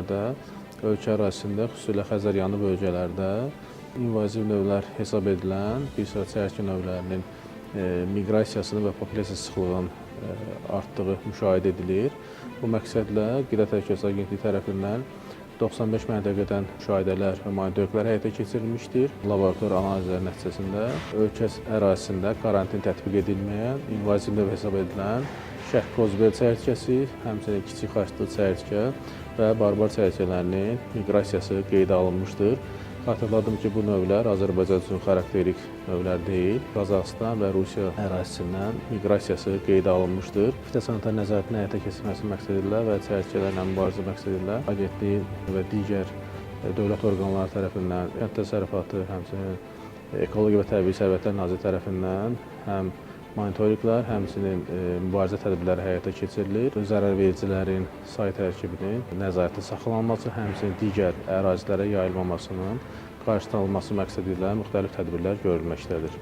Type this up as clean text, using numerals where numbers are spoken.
illərdə ölkə ərazisində, xüsusilə Xəzəryanı bölgələrdə invaziv növlər hesab edilən bir sıra çəyirtkə növlərinin miqrasiyasının və populyasiya sıxlığının artdığı müşahidə edilir. Bu məqsədlə Qida Təhlükəsizliyi Agentliyi tərəfindən 95 məntəqədən müşahidələr və monitorinqlər həyata keçirilmişdir. Laborator analizlər nəticəsində ölkə ərazisində karantin tətbiq edilməyən, invaziv növ hesab edilən Şərq Qozbel çəyirtkəsi, həmçinin kiçik xaçlı çəyirtkə və barbar çəyirtkələrinin miqrasiyası qeydə alınmışdır. Xatırladım ki, bu növlər Azərbaycan üçün xarakterik növlər deyil. Qazaxıstan və Rusiya ərazisindən miqrasiyası qeydə alınmışdır. Fitosanitar nəzarətin həyata keçirilməsi məqsədilə və çəyirtkələrlə mübarizə məqsədilə agentliyin və digər dövlət orqanları tərəfindən, kənd təsərrüfatı, həmçinin Ekologiya və Təbii Sərvətlər Nazirliyi tərəfindən həm monitorinqlər, həmçinin mübarizə tədbirləri həyata keçirilir. Zərərvericilərin say tərkibinin nəzarətdə saxlanılması, həmçinin digər ərazilərə yayılmamasının qarşısının alınması məqsədilə müxtəlif tədbirlər görülməkdədir.